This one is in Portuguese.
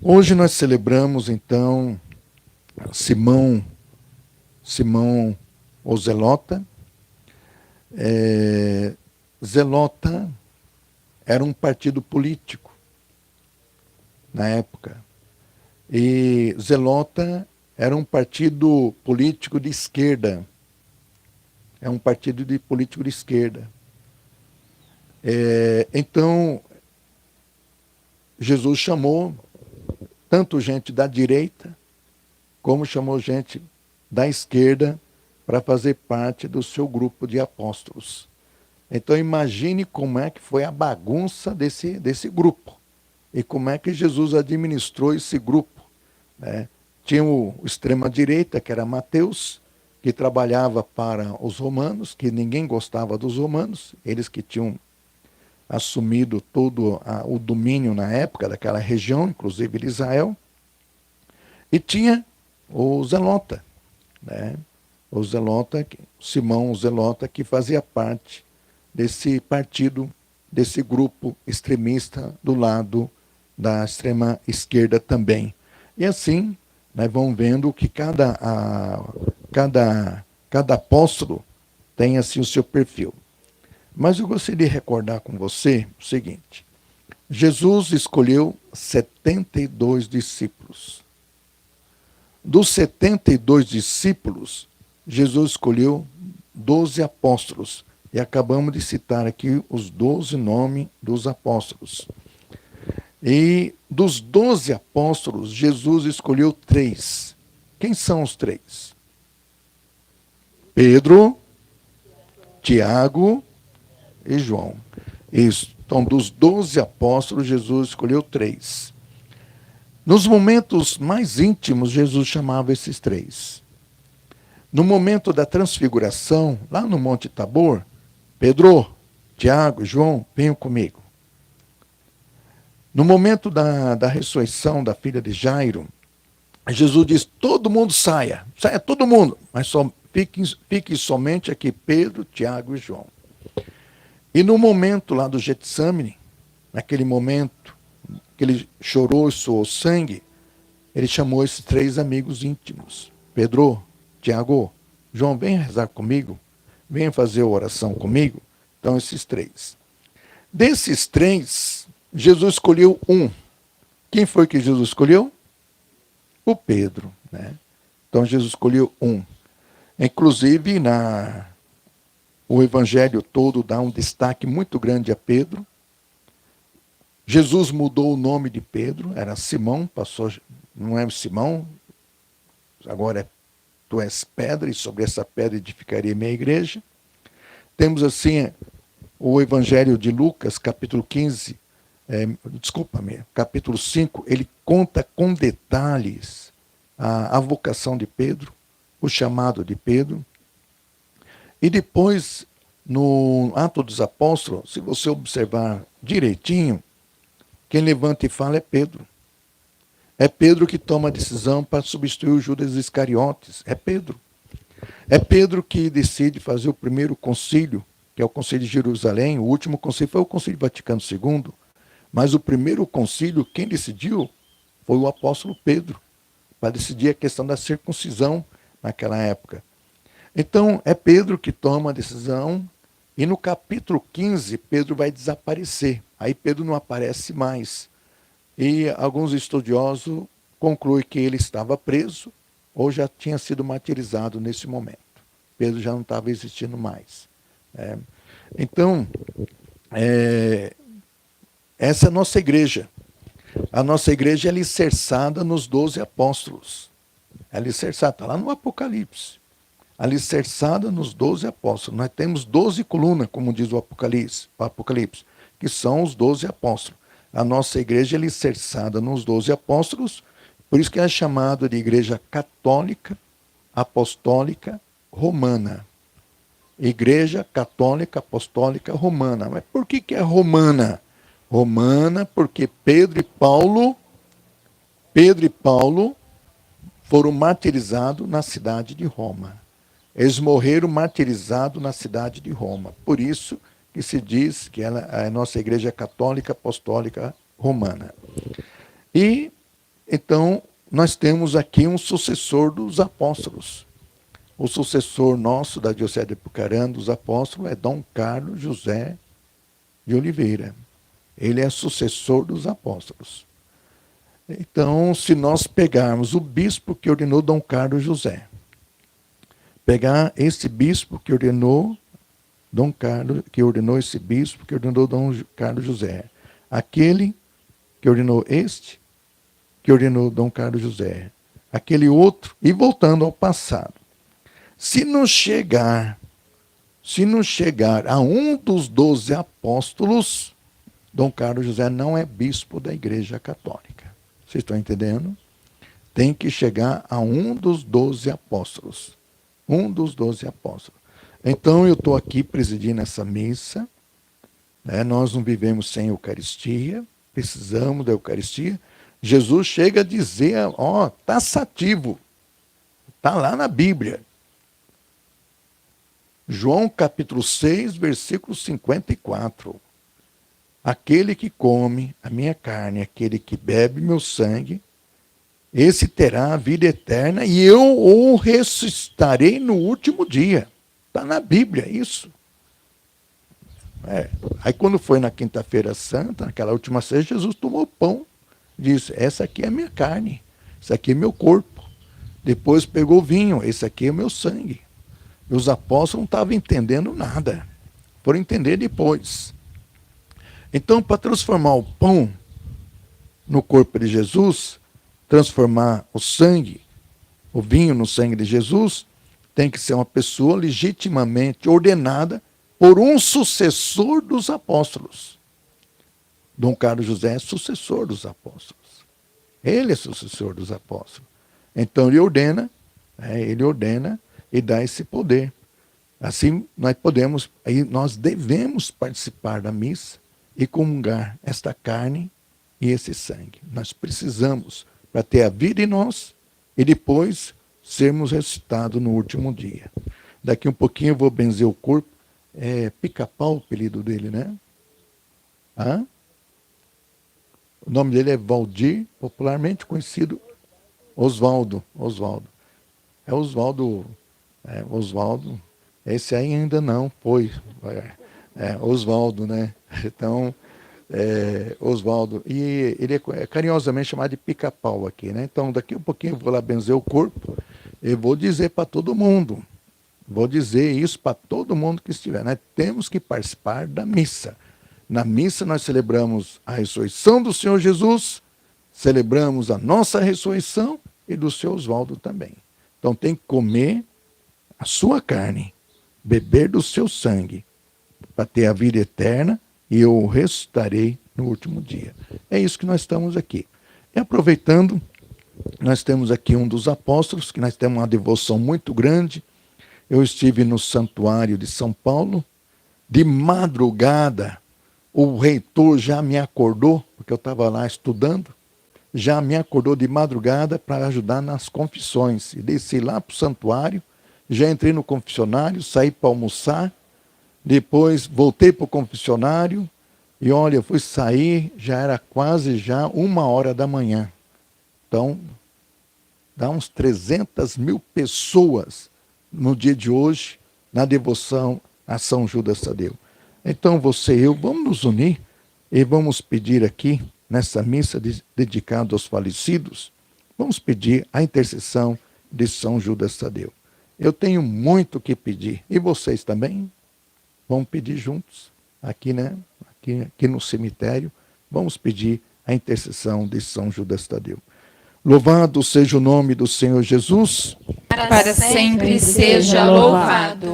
Hoje nós celebramos, então, Simão, Simão o Zelota. Zelota era um partido político na época. E Zelota era um partido político de esquerda. É um partido político de esquerda. Então, Jesus chamou tanto gente da direita, como chamou gente da esquerda para fazer parte do seu grupo de apóstolos. Então imagine como é que foi a bagunça desse grupo e como é que Jesus administrou esse grupo, né? Tinha o extrema-direita, que era Mateus, que trabalhava para os romanos, que ninguém gostava dos romanos, eles que tinham assumido todo o domínio na época daquela região, inclusive de Israel. E tinha o Zelota, né? O Zelota, Simão Zelota, que fazia parte desse partido, desse grupo extremista do lado da extrema esquerda também. E assim, nós vamos vendo que cada apóstolo tem assim o seu perfil. Mas eu gostaria de recordar com você o seguinte: Jesus escolheu 72 discípulos. Dos 72 discípulos, Jesus escolheu 12 apóstolos. E acabamos de citar aqui os 12 nomes dos apóstolos. E dos 12 apóstolos, Jesus escolheu 3. Quem são os 3? Pedro, Tiago e João. Isso. Então, dos 12 apóstolos, Jesus escolheu 3. Nos momentos mais íntimos, Jesus chamava esses 3. No momento da transfiguração, lá no Monte Tabor, Pedro, Tiago, João, venham comigo. No momento da ressurreição da filha de Jairo, Jesus diz: todo mundo saia todo mundo, mas só fique somente aqui Pedro, Tiago e João. E no momento lá do Getsemane, naquele momento que ele chorou e suou sangue, ele chamou esses 3 amigos íntimos: Pedro, Tiago, João, venha rezar comigo, venha fazer a oração comigo. Então, esses 3. Desses 3, Jesus escolheu um. Quem foi que Jesus escolheu? O Pedro, né? Então, Jesus escolheu um. Inclusive, o evangelho todo dá um destaque muito grande a Pedro. Jesus mudou o nome de Pedro, era Simão, passou, não é Simão, agora tu és pedra, e sobre essa pedra edificaria minha igreja. Temos assim o evangelho de Lucas, capítulo 15, capítulo 5, ele conta com detalhes a vocação de Pedro, o chamado de Pedro. E depois, no Atos dos Apóstolos, se você observar direitinho, quem levanta e fala é Pedro. É Pedro que toma a decisão para substituir o Judas Iscariotes. É Pedro. É Pedro que decide fazer o primeiro concílio, que é o Concílio de Jerusalém. O último concílio foi o Concílio Vaticano II. Mas o primeiro concílio, quem decidiu foi o apóstolo Pedro, para decidir a questão da circuncisão naquela época. Então, é Pedro que toma a decisão, e no capítulo 15, Pedro vai desaparecer. Aí Pedro não aparece mais. E alguns estudiosos concluem que ele estava preso ou já tinha sido martirizado nesse momento. Pedro já não estava existindo mais. Então, essa é a nossa igreja. A nossa igreja é alicerçada nos 12 apóstolos. É alicerçada, está lá no Apocalipse. Alicerçada nos 12 apóstolos. Nós temos 12 colunas, como diz o Apocalipse, que são os 12 apóstolos. A nossa igreja é alicerçada nos 12 apóstolos, por isso que é chamada de igreja católica, apostólica, romana. Igreja católica, apostólica, romana. Mas por que é romana? Romana porque Pedro e Paulo foram martirizados na cidade de Roma. Eles morreram martirizados na cidade de Roma. Por isso que se diz que a nossa igreja é católica, apostólica, romana. E Então, nós temos aqui um sucessor dos apóstolos. O sucessor nosso da Diocese de Apucarana, dos apóstolos, é Dom Carlos José de Oliveira. Ele é sucessor dos apóstolos. Então, se nós pegarmos o bispo que ordenou Dom Carlos José, pegar esse bispo que ordenou Dom Carlos, que ordenou esse bispo que ordenou Dom Carlos José, aquele que ordenou este, que ordenou Dom Carlos José, aquele outro, e voltando ao passado. Se não chegar a um dos 12 apóstolos, Dom Carlos José não é bispo da Igreja Católica. Vocês estão entendendo? Tem que chegar a um dos 12 apóstolos. Um dos 12 apóstolos. Então, eu estou aqui presidindo essa missa. Né? Nós não vivemos sem Eucaristia, precisamos da Eucaristia. Jesus chega a dizer, taxativo, está lá na Bíblia. João capítulo 6, versículo 54. Aquele que come a minha carne, aquele que bebe meu sangue, esse terá a vida eterna e eu o ressuscitarei no último dia. Está na Bíblia isso. Aí quando foi na quinta-feira santa, naquela última ceia, Jesus tomou pão. Disse, essa aqui é a minha carne, esse aqui é meu corpo. Depois pegou o vinho, esse aqui é o meu sangue. E os apóstolos não estavam entendendo nada. Foram entender depois. Então, para transformar o pão no corpo de Jesus, transformar o sangue, o vinho no sangue de Jesus, tem que ser uma pessoa legitimamente ordenada por um sucessor dos apóstolos. Dom Carlos José é sucessor dos apóstolos. Ele é sucessor dos apóstolos. Então ele ordena e dá esse poder. Assim nós devemos participar da missa e comungar esta carne e esse sangue. Nós precisamos para ter a vida em nós e depois sermos ressuscitados no último dia. Daqui um pouquinho eu vou benzer o corpo. É Pica-Pau o apelido dele, né? O nome dele é Valdir, popularmente conhecido Oswaldo. É Oswaldo. Oswaldo. Esse aí ainda não foi. Oswaldo, né? Então, Oswaldo. E ele é carinhosamente chamado de Pica-Pau aqui, né? Então, daqui um pouquinho eu vou lá benzer o corpo e vou dizer para todo mundo. Vou dizer isso para todo mundo que estiver. Nós temos que participar da missa. Na missa nós celebramos a ressurreição do Senhor Jesus, celebramos a nossa ressurreição e do seu Oswaldo também. Então tem que comer a sua carne, beber do seu sangue, para ter a vida eterna e eu o ressuscitarei no último dia. É isso que nós estamos aqui. E aproveitando, nós temos aqui um dos apóstolos, que nós temos uma devoção muito grande. Eu estive no santuário de São Paulo, de madrugada, o reitor já me acordou, porque eu estava lá estudando, já me acordou de madrugada para ajudar nas confissões. E desci lá para o santuário, já entrei no confessionário, saí para almoçar, depois voltei para o confessionário, e olha, eu fui sair, já era quase 1h da manhã. Então, dá uns 300.000 pessoas no dia de hoje, na devoção a São Judas Tadeu. Então você e eu vamos nos unir e vamos pedir aqui, nessa missa dedicada aos falecidos, vamos pedir a intercessão de São Judas Tadeu. Eu tenho muito o que pedir. E vocês também? Vamos pedir juntos, aqui, né? Aqui no cemitério, vamos pedir a intercessão de São Judas Tadeu. Louvado seja o nome do Senhor Jesus. Para sempre seja louvado.